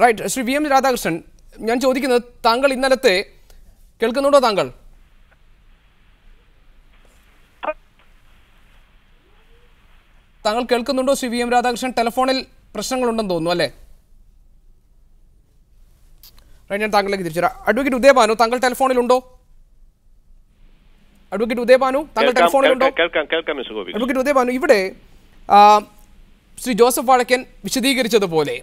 Right. Shri V M Radhakrishnan, ഞാൻ ചോദിക്കുന്നത് താങ്കൾ ഇന്നലത്തെ കേൾക്കുന്നുണ്ടോ? താങ്കൾ കേൾക്കുന്നുണ്ടോ ശ്രീ വി എം രാധാകൃഷ്ണൻ? ടെലിഫോണിൽ പ്രശ്നങ്ങളുണ്ടെന്ന് തോന്നുന്നു അല്ലേ? ഞാൻ താങ്കളിലേക്ക് തിരിച്ചു തരാം. അഡ്വക്കേറ്റ് ഉദയഭാനു, താങ്കൾ ടെലിഫോണിലുണ്ടോ? അഡ്വക്കേറ്റ് ഉദയഭാനു, താങ്കൾ ടെലിഫോണിലുണ്ടോ? അഡ്വക്കേറ്റ് ഉദയഭാനു, ഇവിടെ ശ്രീ ജോസഫ് വാഴക്കൻ വിശദീകരിച്ചതുപോലെ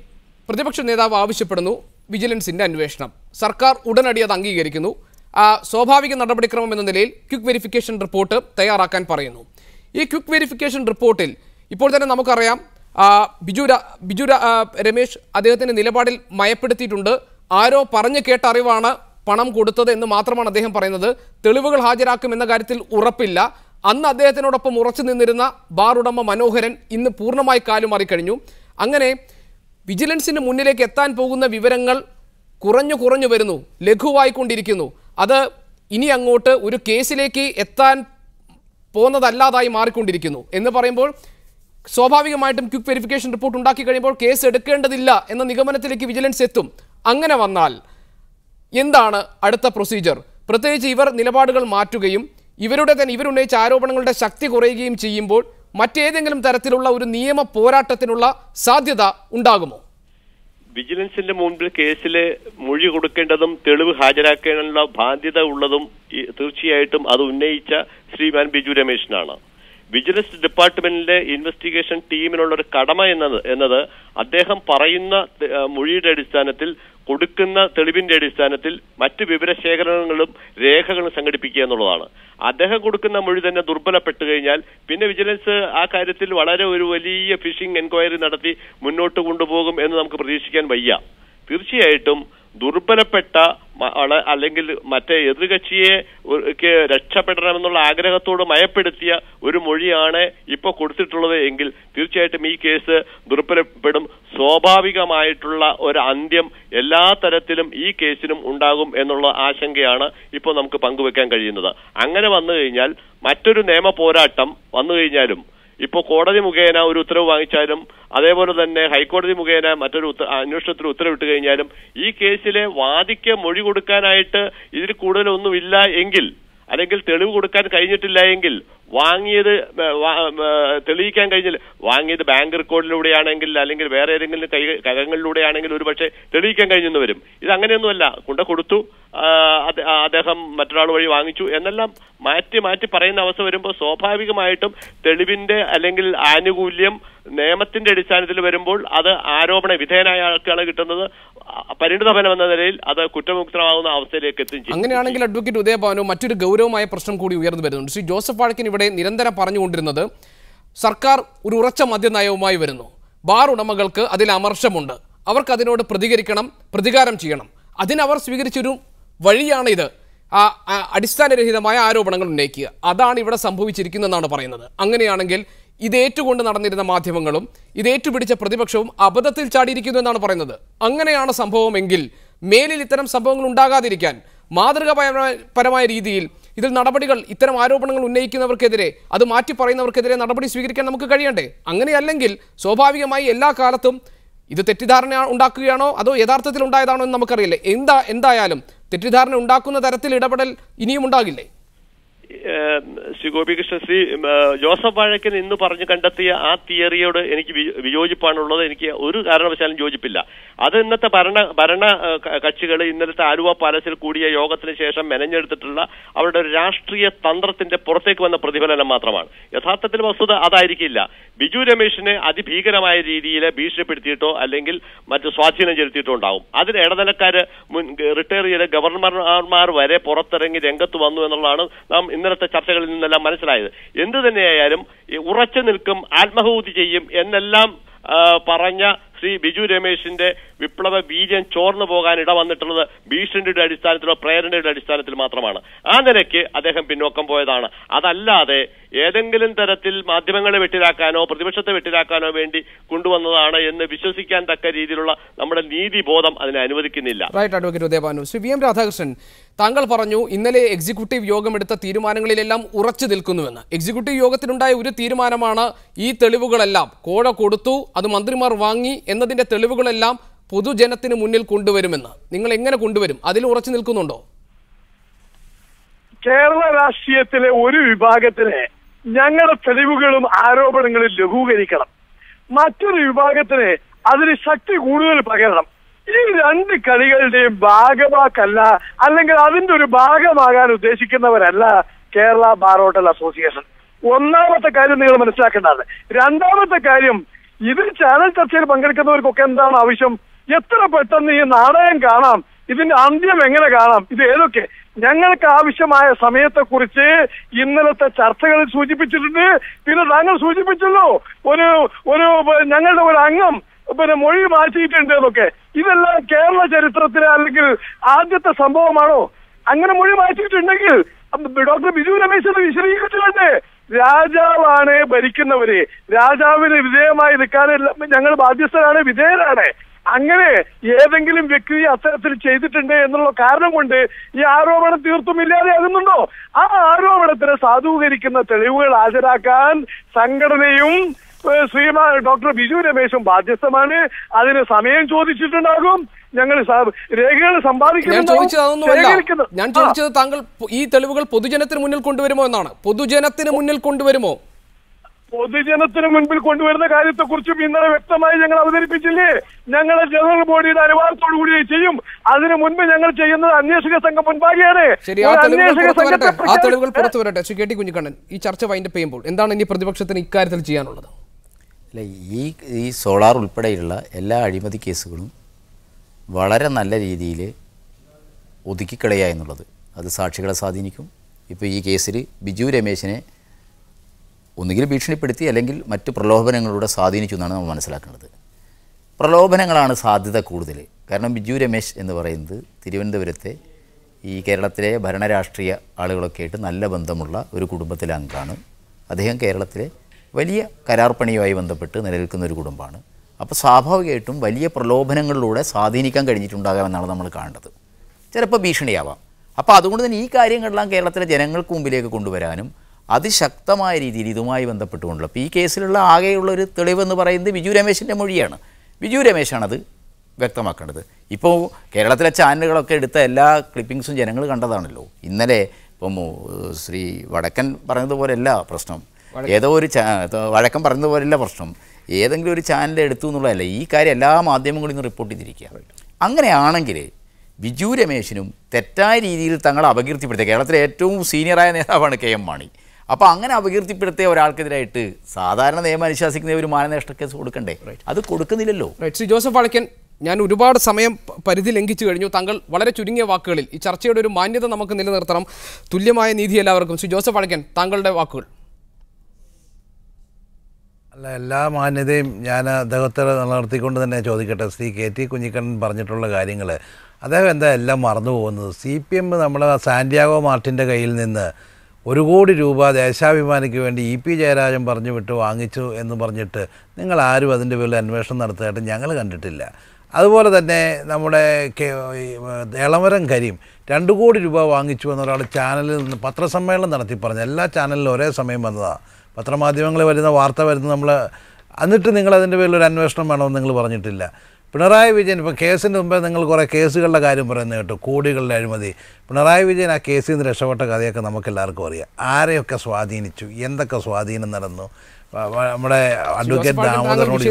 പ്രതിപക്ഷ നേതാവ് ആവശ്യപ്പെടുന്നു വിജിലൻസിന്റെ അന്വേഷണം. സർക്കാർ ഉടനടി അത് അംഗീകരിക്കുന്നു. സ്വാഭാവിക നടപടിക്രമം എന്ന നിലയിൽ ക്വിക്ക് വെരിഫിക്കേഷൻ റിപ്പോർട്ട് തയ്യാറാക്കാൻ പറയുന്നു. ഈ ക്വിക്ക് വെരിഫിക്കേഷൻ റിപ്പോർട്ടിൽ ഇപ്പോൾ തന്നെ നമുക്കറിയാം ബിജു രമേശ് അദ്ദേഹത്തിന്റെ നിലപാടിൽ മയപ്പെടുത്തിയിട്ടുണ്ട്. ആരോ പറഞ്ഞു കേട്ട അറിവാണ് പണം കൊടുത്തത് എന്ന് മാത്രമാണ് അദ്ദേഹം പറയുന്നത്. തെളിവുകൾ ഹാജരാക്കുമെന്ന കാര്യത്തിൽ ഉറപ്പില്ല. അന്ന് അദ്ദേഹത്തിനോടൊപ്പം ഉറച്ചു നിന്നിരുന്ന ബാർ ഉടമ മനോഹരൻ ഇന്ന് പൂർണ്ണമായി കാലുമാറിക്കഴിഞ്ഞു. അങ്ങനെ വിജിലൻസിന് മുന്നിലേക്ക് എത്താൻ പോകുന്ന വിവരങ്ങൾ കുറഞ്ഞു വരുന്നു, ലഘുവായിക്കൊണ്ടിരിക്കുന്നു. അത് ഇനി അങ്ങോട്ട് ഒരു കേസിലേക്ക് എത്താൻ പോകുന്നതല്ലാതായി മാറിക്കൊണ്ടിരിക്കുന്നു എന്ന് പറയുമ്പോൾ സ്വാഭാവികമായിട്ടും ക്വിക്ക് വെരിഫിക്കേഷൻ റിപ്പോർട്ട് ഉണ്ടാക്കി കഴിയുമ്പോൾ കേസ് എടുക്കേണ്ടതില്ല എന്ന നിഗമനത്തിലേക്ക് വിജിലൻസ് എത്തും. അങ്ങനെ വന്നാൽ എന്താണ് അടുത്ത പ്രൊസീജിയർ? പ്രത്യേകിച്ച് ഇവർ നിലപാടുകൾ മാറ്റുകയും ഇവരുന്നയിച്ച ആരോപണങ്ങളുടെ ശക്തി കുറയുകയും ചെയ്യുമ്പോൾ മറ്റേതെങ്കിലും തരത്തിലുള്ള ഒരു നിയമ പോരാട്ടത്തിനുള്ള സാധ്യത ഉണ്ടാകുമോ? വിജിലൻസിന്റെ മുൻപിൽ കേസിലെ മൊഴി കൊടുക്കേണ്ടതും തെളിവ് ഹാജരാക്കേണ്ട ബാധ്യത ഉള്ളതും തീർച്ചയായിട്ടും അത് ഉന്നയിച്ച ശ്രീമാൻ ബിജു രമേശിനാണ്. വിജിലൻസ് ഡിപ്പാർട്ട്മെന്റിലെ ഇൻവെസ്റ്റിഗേഷൻ ടീമിനുള്ള ഒരു കടമ എന്നത് അദ്ദേഹം പറയുന്ന മൊഴിയുടെ അടിസ്ഥാനത്തിൽ, കൊടുക്കുന്ന തെളിവിന്റെ അടിസ്ഥാനത്തിൽ മറ്റ് വിവരശേഖരണങ്ങളും രേഖകളും സംഘടിപ്പിക്കുക എന്നുള്ളതാണ്. അദ്ദേഹം കൊടുക്കുന്ന മൊഴി തന്നെ ദുർബലപ്പെട്ടു കഴിഞ്ഞാൽ പിന്നെ വിജിലൻസ് ആ കാര്യത്തിൽ വളരെ ഒരു വലിയ ഫിഷിംഗ് എൻക്വയറി നടത്തി മുന്നോട്ട് കൊണ്ടുപോകും എന്ന് നമുക്ക് പ്രതീക്ഷിക്കാൻ വയ്യ. തീർച്ചയായിട്ടും ദുർബലപ്പെട്ട അല്ലെങ്കിൽ മറ്റേ എതിർകക്ഷിയെ രക്ഷപ്പെടണമെന്നുള്ള ആഗ്രഹത്തോട് മയപ്പെടുത്തിയ ഒരു മൊഴിയാണ് ഇപ്പോൾ കൊടുത്തിട്ടുള്ളത് എങ്കിൽ തീർച്ചയായിട്ടും ഈ കേസ് ദുർബലപ്പെടും. സ്വാഭാവികമായിട്ടുള്ള ഒരു അന്ത്യം എല്ലാ തരത്തിലും ഈ കേസിനും ഉണ്ടാകും എന്നുള്ള ആശങ്കയാണ് ഇപ്പോൾ നമുക്ക് പങ്കുവെക്കാൻ കഴിയുന്നത്. അങ്ങനെ വന്നു കഴിഞ്ഞാൽ മറ്റൊരു നിയമ പോരാട്ടം വന്നു കഴിഞ്ഞാലും, ഇപ്പോൾ കോടതി മുഖേന ഒരു ഉത്തരവ് വാങ്ങിച്ചാലും അതേപോലെ തന്നെ ഹൈക്കോടതി മുഖേന മറ്റൊരു അന്വേഷണത്തിന് ഉത്തരവിട്ട് കഴിഞ്ഞാലും ഈ കേസിലെ വാദിക്ക് മൊഴി കൊടുക്കാനായിട്ട് ഇതിൽ കൂടുതലൊന്നുമില്ല എങ്കിൽ, അല്ലെങ്കിൽ തെളിവ് കൊടുക്കാൻ കഴിഞ്ഞിട്ടില്ല എങ്കിൽ, വാങ്ങിയത് തെളിയിക്കാൻ കഴിഞ്ഞില്ല, വാങ്ങിയത് ബാങ്ക് റെക്കോർഡിലൂടെയാണെങ്കിൽ അല്ലെങ്കിൽ വേറെ ഏതെങ്കിലും കരങ്ങളിലൂടെയാണെങ്കിൽ ഒരു പക്ഷേ തെളിയിക്കാൻ കഴിഞ്ഞെന്ന് വരും. ഇത് അങ്ങനെയൊന്നുമല്ല. കൊടുത്തു, അദ്ദേഹം മറ്റൊരാൾ വഴി വാങ്ങിച്ചു എന്നെല്ലാം മാറ്റി പറയുന്ന അവസ്ഥ വരുമ്പോൾ സ്വാഭാവികമായിട്ടും തെളിവിന്റെ അല്ലെങ്കിൽ ആനുകൂല്യം നിയമത്തിന്റെ അടിസ്ഥാനത്തിൽ വരുമ്പോൾ അത് ആരോപണ വിധേയനായ ആൾക്കാണ് കിട്ടുന്നത്. പരിണിതഫലം എന്ന നിലയിൽ അത് കുറ്റമുക്തമാകുന്ന അവസ്ഥയിലേക്ക് എത്തും. അങ്ങനെയാണെങ്കിൽ അഡ്വക്കേറ്റ് ഉദയഭാനു, മറ്റൊരു ഗൗരവമായ പ്രശ്നം കൂടി ഉയർന്നു വരുന്നുണ്ട്. ശ്രീ ജോസഫ് വാഴക്കൻ ഇവിടെ നിരന്തരം പറഞ്ഞുകൊണ്ടിരുന്നത് സർക്കാർ ഒരു ഉറച്ച മദ്യനയവുമായി വരുന്നു, ബാർ ഉടമകൾക്ക് അതിൽ അമർഷമുണ്ട്, അവർക്ക് അതിനോട് പ്രതികാരം ചെയ്യണം, അതിനവർ സ്വീകരിച്ചൊരു വഴിയാണിത്, അടിസ്ഥാനരഹിതമായ ആരോപണങ്ങൾ ഉന്നയിക്കുക. അതാണ് ഇവിടെ സംഭവിച്ചിരിക്കുന്നതെന്നാണ് പറയുന്നത്. അങ്ങനെയാണെങ്കിൽ ഇതേറ്റുകൊണ്ട് നടന്നിരുന്ന മാധ്യമങ്ങളും ഇതേറ്റുപിടിച്ച പ്രതിപക്ഷവും അബദ്ധത്തിൽ ചാടിയിരിക്കുന്നു എന്നാണ് പറയുന്നത്. അങ്ങനെയാണ് സംഭവമെങ്കിൽ മേലിൽ ഇത്തരം സംഭവങ്ങൾ ഉണ്ടാകാതിരിക്കാൻ മാതൃകാപരമായ രീതിയിൽ ഇതിൽ നടപടികൾ, ഇത്തരം ആരോപണങ്ങൾ ഉന്നയിക്കുന്നവർക്കെതിരെ, അത് മാറ്റി പറയുന്നവർക്കെതിരെ നടപടി സ്വീകരിക്കാൻ നമുക്ക് കഴിയണ്ടേ? അങ്ങനെയല്ലെങ്കിൽ സ്വാഭാവികമായി എല്ലാ കാലത്തും ഇത് തെറ്റിദ്ധാരണ ഉണ്ടാക്കുകയാണോ അതോ യഥാർത്ഥത്തിൽ ഉണ്ടായതാണോ എന്ന് നമുക്കറിയില്ല. എന്തായാലും തെറ്റിദ്ധാരണ ഉണ്ടാക്കുന്ന തരത്തിൽ ഇടപെടൽ ഇനിയും ഉണ്ടാകില്ലേ? ശ്രീ ഗോപികൃഷ്ണൻ, ശ്രീ ജോസഫ് വാഴക്കൻ ഇന്ന് പറഞ്ഞു കണ്ടെത്തിയ ആ തിയറിയോട് എനിക്ക് വിയോജിപ്പാണുള്ളത്. എനിക്ക് ഒരു കാരണവശാലും യോജിപ്പില്ല. അത് ഇന്നത്തെ ഭരണ കക്ഷികൾ ഇന്നലത്തെ ആലുവ പാലസിൽ കൂടിയ യോഗത്തിന് ശേഷം മെനഞ്ഞെടുത്തിട്ടുള്ള അവരുടെ ഒരു രാഷ്ട്രീയ തന്ത്രത്തിന്റെ പുറത്തേക്ക് വന്ന പ്രതിഫലനം മാത്രമാണ്. യഥാർത്ഥത്തിൽ വസ്തുത അതായിരിക്കില്ല. ബിജു രമേശിനെ അതിഭീകരമായ രീതിയിൽ ഭീഷണിപ്പെടുത്തിയിട്ടോ അല്ലെങ്കിൽ മറ്റു സ്വാധീനം ചെലുത്തിയിട്ടോ ഉണ്ടാവും. അതിന് ഇടനിലക്കാര് റിട്ടയർ ചെയ്ത ഗവർണർമാർ വരെ പുറത്തിറങ്ങി രംഗത്ത് വന്നു എന്നുള്ളതാണ് നാം ഇന്നലത്തെ ചർച്ചകളിൽ നിന്നെല്ലാം മനസ്സിലായത്. എന്തു തന്നെയായാലും ഉറച്ചു നിൽക്കും, ആത്മഹൂതി ചെയ്യും എന്നെല്ലാം പറഞ്ഞ ശ്രീ ബിജു രമേശിന്റെ വിപ്ലവ ബീജം ചോർന്നു പോകാൻ ഇട വന്നിട്ടുള്ളത് ഭീഷണിയുടെ അടിസ്ഥാനത്തിലോ പ്രേരണയുടെ അടിസ്ഥാനത്തിൽ മാത്രമാണ്. ആ നിലയ്ക്ക് അദ്ദേഹം പിന്നോക്കം പോയതാണ്. അതല്ലാതെ ഏതെങ്കിലും തരത്തിൽ മാധ്യമങ്ങളെ വെട്ടിലാക്കാനോ പ്രതിപക്ഷത്തെ വെട്ടിലാക്കാനോ വേണ്ടി കൊണ്ടുവന്നതാണ് എന്ന് വിശ്വസിക്കാൻ തക്ക രീതിയിലുള്ള നമ്മുടെ നീതിബോധം അതിനെ അനുവദിക്കുന്നില്ല. Right advocate Udayabhanu. Shri V M Radhakrishnan, താങ്കൾ പറഞ്ഞു ഇന്നലെ എക്സിക്യൂട്ടീവ് യോഗം എടുത്ത തീരുമാനങ്ങളിലെല്ലാം ഉറച്ചു നിൽക്കുന്നുവെന്ന്. എക്സിക്യൂട്ടീവ് യോഗത്തിലുണ്ടായ ഒരു തീരുമാനമാണ് ഈ തെളിവുകളെല്ലാം കോഴ കൊടുത്തു, അത് മന്ത്രിമാർ വാങ്ങി എന്നതിന്റെ തെളിവുകളെല്ലാം പൊതുജനത്തിന് മുന്നിൽ കൊണ്ടുവരുമെന്ന്. നിങ്ങൾ എങ്ങനെ കൊണ്ടുവരും? അതിൽ ഉറച്ചു നിൽക്കുന്നുണ്ടോ? കേരള രാഷ്ട്രീയത്തിലെ ഒരു വിഭാഗത്തിനെ ഞങ്ങളുടെ തെളിവുകളും ആരോപണങ്ങളും ലഘൂകരിക്കണം, മറ്റൊരു വിഭാഗത്തിന് അതിന് ശക്തി കൂടുതൽ പകരണം. ഈ രണ്ട് കളികളുടെയും ഭാഗമാക്കല്ല, അല്ലെങ്കിൽ അതിന്റെ ഒരു ഭാഗമാകാൻ ഉദ്ദേശിക്കുന്നവരല്ല കേരള ബാർ ഹോട്ടൽ അസോസിയേഷൻ. ഒന്നാമത്തെ കാര്യം നിങ്ങൾ മനസ്സിലാക്കേണ്ടത്. രണ്ടാമത്തെ കാര്യം, ഇതിൽ ചാനൽ ചർച്ചയിൽ പങ്കെടുക്കുന്നവർക്കൊക്കെ എന്താണ് ആവശ്യം? എത്ര പെട്ടെന്ന് ഈ നാടകം കാണാം, ഇതിന്റെ അന്ത്യം എങ്ങനെ കാണാം, ഇത് ഏതൊക്കെ? ഞങ്ങൾക്ക് ആവശ്യമായ സമയത്തെക്കുറിച്ച് ഇന്നലത്തെ ചർച്ചകളിൽ സൂചിപ്പിച്ചിട്ടുണ്ട്. പിന്നെ താങ്കൾ സൂചിപ്പിച്ചല്ലോ ഞങ്ങളുടെ ഒരു അംഗം മൊഴി മാറ്റിയിട്ടുണ്ട് എന്നൊക്കെ. ഇതെല്ലാം കേരള ചരിത്രത്തിലെ അല്ലെങ്കിൽ ആദ്യത്തെ സംഭവമാണോ? അങ്ങനെ മൊഴി മാറ്റിയിട്ടുണ്ടെങ്കിൽ ഡോക്ടർ ബിജു രമേശ് വിശദീകരിച്ചിട്ടുണ്ട്. രാജാവാണ് ഭരിക്കുന്നവര്, രാജാവിന് വിധേയമായി നിൽക്കാൻ ഞങ്ങൾ ബാധ്യസ്ഥരാണ്, വിധേയരാണ്. അങ്ങനെ ഏതെങ്കിലും വ്യക്തി അത്തരത്തിൽ ചെയ്തിട്ടുണ്ട് എന്നുള്ള കാരണം കൊണ്ട് ഈ ആരോപണം തീർത്തും ഇല്ലാതെയാകുന്നുണ്ടോ? ആ ആരോപണത്തിനെ സാധൂകരിക്കുന്ന തെളിവുകൾ ഹാജരാക്കാൻ സംഘടനയും ശ്രീമാൻ ഡോക്ടർ ബിജു രമേശും ബാധ്യസ്ഥമാണ്. അതിന് സമയം ചോദിച്ചിട്ടുണ്ടാകും. ഞങ്ങൾ രേഖകൾ സമ്പാദിക്കുന്നു. ഞാൻ ചോദിച്ചത് താങ്കൾ ഈ തെളിവുകൾ പൊതുജനത്തിന് മുന്നിൽ കൊണ്ടുവരുമോ എന്നാണ്. പൊതുജനത്തിന് മുന്നിൽ കൊണ്ടുവരുമോ? പൊതുജനത്തിന് മുൻപിൽ കൊണ്ടുവരുന്ന കാര്യത്തെക്കുറിച്ചും ഇന്നലെ വ്യക്തമായി ഞങ്ങൾ അവതരിപ്പിച്ചില്ലേ. ഞങ്ങളെ ജനറൽ ബോഡിയുടെ അനുവാദത്തോടു കൂടി ചെയ്യും. അതിനു മുൻപ് ഞങ്ങൾ ചെയ്യുന്നത് അന്വേഷക സംഘം മുൻപാകെയാണ്. ആ തെളിവുകൾ പുറത്തു വരട്ടെ. ശ്രീ KT കുഞ്ഞിക്കണ്ണൻ, ഈ ചർച്ച വൈൻഡപ്പ് ചെയ്യുമ്പോൾ എന്താണ് ഇനി പ്രതിപക്ഷത്തിന് ഇക്കാര്യത്തിൽ ചെയ്യാനുള്ളത്? അല്ല, ഈ സോളാർ ഉൾപ്പെടെയുള്ള എല്ലാ അഴിമതി കേസുകളും വളരെ നല്ല രീതിയിൽ ഒതുക്കിക്കളയുക എന്നുള്ളത് അത് സാക്ഷികളെ സ്വാധീനിക്കും. ഇപ്പോൾ ഈ കേസിൽ ബിജു രമേശിനെ ഒന്നുകിൽ ഭീഷണിപ്പെടുത്തി അല്ലെങ്കിൽ മറ്റ് പ്രലോഭനങ്ങളിലൂടെ സ്വാധീനിച്ചു എന്നാണ് നമ്മൾ മനസ്സിലാക്കേണ്ടത്. പ്രലോഭനങ്ങളാണ് സാധ്യത കൂടുതൽ. കാരണം ബിജു രമേശ് എന്ന് പറയുന്നത് തിരുവനന്തപുരത്തെ ഈ കേരളത്തിലെ ഭരണരാഷ്ട്രീയ ആളുകളൊക്കെ ആയിട്ട് നല്ല ബന്ധമുള്ള ഒരു കുടുംബത്തിലെ അംഗമാണ്. അദ്ദേഹം കേരളത്തിലെ വലിയ കരാർപ്പണിയുമായി ബന്ധപ്പെട്ട് നിലനിൽക്കുന്ന ഒരു കുടുംബമാണ്. അപ്പോൾ സ്വാഭാവികമായിട്ടും വലിയ പ്രലോഭനങ്ങളിലൂടെ സ്വാധീനിക്കാൻ കഴിഞ്ഞിട്ടുണ്ടാകാമെന്നാണ് നമ്മൾ കാണേണ്ടത്. ചിലപ്പോൾ ഭീഷണിയാവാം. അപ്പോൾ അതുകൊണ്ട് തന്നെ ഈ കാര്യങ്ങളെല്ലാം കേരളത്തിലെ ജനങ്ങൾക്ക് മുമ്പിലേക്ക് കൊണ്ടുവരാനും അതിശക്തമായ രീതിയിൽ ഇതുമായി ബന്ധപ്പെട്ടുകൊണ്ടുള്ള ഇപ്പോൾ ഈ കേസിലുള്ള ആകെയുള്ളൊരു തെളിവെന്ന് പറയുന്നത് ബിജു രമേശിൻ്റെ മൊഴിയാണ്. ബിജു രമേശാണത് വ്യക്തമാക്കേണ്ടത്. ഇപ്പോൾ കേരളത്തിലെ ചാനലുകളൊക്കെ എടുത്ത എല്ലാ ക്ലിപ്പിങ്സും ജനങ്ങൾ കണ്ടതാണല്ലോ. ഇന്നലെ ഇപ്പം ശ്രീ വടക്കൻ പറഞ്ഞതുപോലെയല്ല പ്രശ്നം, ഏതോ ഒരു വഴക്കം പറഞ്ഞതുപോലെയല്ല പ്രശ്നം, ഏതെങ്കിലും ഒരു ചാനൽ എടുത്തു എന്നുള്ളതല്ല. ഈ കാര്യം എല്ലാ മാധ്യമങ്ങളിൽ നിന്ന് റിപ്പോർട്ട് ചെയ്തിരിക്കുക. അങ്ങനെയാണെങ്കിൽ ബിജു രമേശിനും തെറ്റായ രീതിയിൽ തങ്ങളെ അപകീർത്തിപ്പെടുത്തിയ കേരളത്തിലെ ഏറ്റവും സീനിയറായ നേതാവാണ് KM മാണി. അപ്പോൾ അങ്ങനെ അപകീർത്തിപ്പെടുത്തിയ ഒരാൾക്കെതിരായിട്ട് സാധാരണ നിയമം അനുശാസിക്കുന്ന ഒരു മാനനഷ്ട കേസ് കൊടുക്കണ്ടേ? അത് കൊടുക്കുന്നില്ലല്ലോ. ശ്രീ ജോസഫ് വാഴക്കൻ, ഞാൻ ഒരുപാട് സമയം പരിധി ലംഘിച്ചു കഴിഞ്ഞു. താങ്കൾ വളരെ ചുരുങ്ങിയ വാക്കുകളിൽ ഈ ചർച്ചയുടെ ഒരു മാന്യത നമുക്ക് നിലനിർത്തണം, തുല്യമായ നീതി എല്ലാവർക്കും. ശ്രീ ജോസഫ് വാഴക്കൻ, താങ്കളുടെ വാക്കുകൾ. അല്ല, എല്ലാ മാന്യതയും ഞാൻ അദ്ദേഹത്തെ നിലനിർത്തിക്കൊണ്ട് തന്നെ ചോദിക്കട്ടെ. ശ്രീ KT കുഞ്ഞിക്കണ്ണൻ പറഞ്ഞിട്ടുള്ള കാര്യങ്ങൾ അദ്ദേഹം എന്താ എല്ലാം മറന്നു പോകുന്നത്? CPM നമ്മുടെ സാന്റിയാഗോ മാർട്ടിൻ്റെ കയ്യിൽ നിന്ന് 1 കോടി രൂപ ദേശാഭിമാനിക്ക് വേണ്ടി EP ജയരാജൻ പറഞ്ഞു വിട്ട് വാങ്ങിച്ചു എന്ന് പറഞ്ഞിട്ട് നിങ്ങൾ ആരും അതിൻ്റെ പേരിൽ അന്വേഷണം നടത്തിയിട്ട് ഞങ്ങൾ കണ്ടിട്ടില്ല. അതുപോലെ തന്നെ നമ്മുടെ എളമരം കരീം 2 കോടി രൂപ വാങ്ങിച്ചു എന്നൊരാൾ ചാനലിൽ നിന്ന് പത്രസമ്മേളനം നടത്തി പറഞ്ഞു. എല്ലാ ചാനലിലും ഒരേ സമയം വന്നതാണ്. പത്രമാധ്യമങ്ങളിൽ വരുന്ന വാർത്ത വരുന്നത് നമ്മൾ, എന്നിട്ട് നിങ്ങളതിൻ്റെ പേരിൽ ഒരു അന്വേഷണം വേണമെന്ന് നിങ്ങൾ പറഞ്ഞിട്ടില്ല. പിണറായി വിജയൻ ഇപ്പോൾ കേസിന് മുമ്പേ നിങ്ങൾ കുറേ കേസുകളുടെ കാര്യം പറയുന്നത് കേട്ടു, കോടികളുടെ അഴിമതി. പിണറായി വിജയൻ ആ കേസിൽ നിന്ന് രക്ഷപ്പെട്ട കഥയൊക്കെ നമുക്കെല്ലാവർക്കും അറിയാം. ആരെയൊക്കെ സ്വാധീനിച്ചു, എന്തൊക്കെ സ്വാധീനം നടന്നു, നമ്മുടെ അഡ്വക്കേറ്റ് ദാമോദരനോട്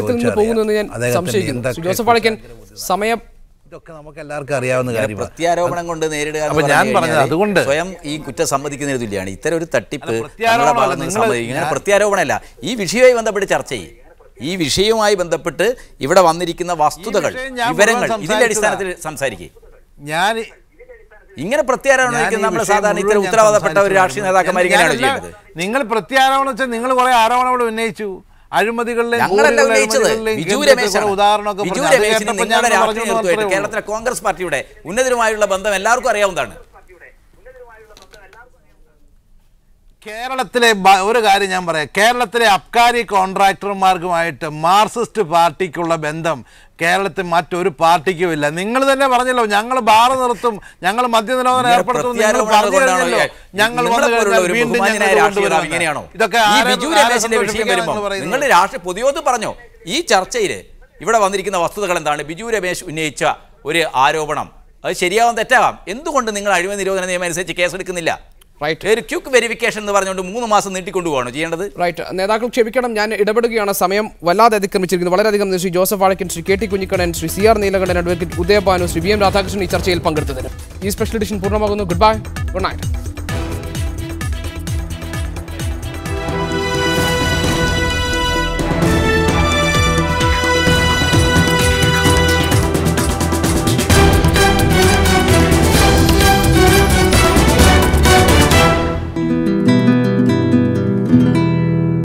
ഇതൊക്കെ നമുക്ക് എല്ലാവർക്കും അറിയാവുന്ന കാര്യമാണ്. പ്രത്യാരോപണം കൊണ്ട് നേരിടുക. അപ്പോൾ ഞാൻ പറഞ്ഞത് അതുകൊണ്ട് സ്വയം ഈ കുറ്റം സമ്മതിക്കുന്നതിന് തുല്യമാണ് ഇത്തരം ഒരു തട്ടിപ്പ്. പ്രത്യാരോപണമല്ല, ഈ വിഷയവുമായി ബന്ധപ്പെട്ട് ചർച്ച ചെയ്യും. ഈ വിഷയവുമായി ബന്ധപ്പെട്ട് ഇവിടെ വന്നിരിക്കുന്ന വസ്തുതകൾ, വിവരങ്ങൾ, ഇതിന്റെ അടിസ്ഥാനത്തിൽ സംസാരിക്കുക. ഞാൻ ഇങ്ങനെ പ്രത്യാരോപണം നമ്മൾ സാധാരണ ഇത്തരം ഉത്തരവാദപ്പെട്ട ഒരു രാഷ്ട്രീയ നേതാക്കന്മാർ ഇങ്ങനെയാണ് ചെയ്യുന്നത്. നിങ്ങൾ പ്രത്യാരോപണം വെച്ചാൽ നിങ്ങൾ കുറെ ആരോപണങ്ങൾ ഉന്നയിച്ചു. അഴിമതികളിലെ കേരളത്തിലെ കോൺഗ്രസ് പാർട്ടിയുടെ ഉന്നതരുമായുള്ള ബന്ധം എല്ലാവർക്കും അറിയാവുന്നതാണ്. കേരളത്തിലെ ഒരു കാര്യം ഞാൻ പറയാം, കേരളത്തിലെ അബ്കാരി കോൺട്രാക്ടർമാർക്കുമായിട്ട് മാർക്സിസ്റ്റ് പാർട്ടിക്കുള്ള ബന്ധം കേരളത്തിൽ മറ്റൊരു പാർട്ടിക്കും ഇല്ല. നിങ്ങൾ തന്നെ പറഞ്ഞല്ലോ, ഞങ്ങൾ ബാർ നിർത്തും, ഞങ്ങൾ മദ്യനിരോധനം ഏർപ്പെടുത്തും. ഞങ്ങൾ നിങ്ങൾ രാഷ്ട്രീയ പൊതുയോഗത്തിൽ പറഞ്ഞോ ഈ ചർച്ചയിൽ ഇവിടെ വന്നിരിക്കുന്ന വസ്തുതകൾ എന്താണ്? ബിജു രമേശ് ഉന്നയിച്ച ഒരു ആരോപണം അത് ശരിയാവാം തെറ്റാവാം. എന്തുകൊണ്ട് നിങ്ങൾ അഴിമതി നിരോധന നിയമം അനുസരിച്ച് കേസെടുക്കുന്നില്ല? ഒരു ക്വിക്ക് വെരിഫിക്കേഷൻ എന്ന് പറഞ്ഞുകൊണ്ട് 3 മാസം നീട്ടിക്കൊണ്ടുപോകണോ ചെയ്യേണ്ടത്? റൈറ്റ്. നേതാക്കൾ ക്ഷമിക്കണം, ഞാൻ ഇടപെടുകയാണ്. സമയം വല്ലാതെ അതിക്രമിച്ചിരിക്കുന്നു. വളരെയധികം Shri Joseph Vazhakkan, Shri KT Kunhikannan, Shri CR Neelakantan, advocate Udayabhanu, Shri VM Radhakrishnan ഈ ചർച്ചയിൽ പങ്കെടുത്തതിന്. ഈ സ്പെഷ്യൽ എഡിഷൻ പൂർണ്ണമാകുന്നു. Good bye, good night.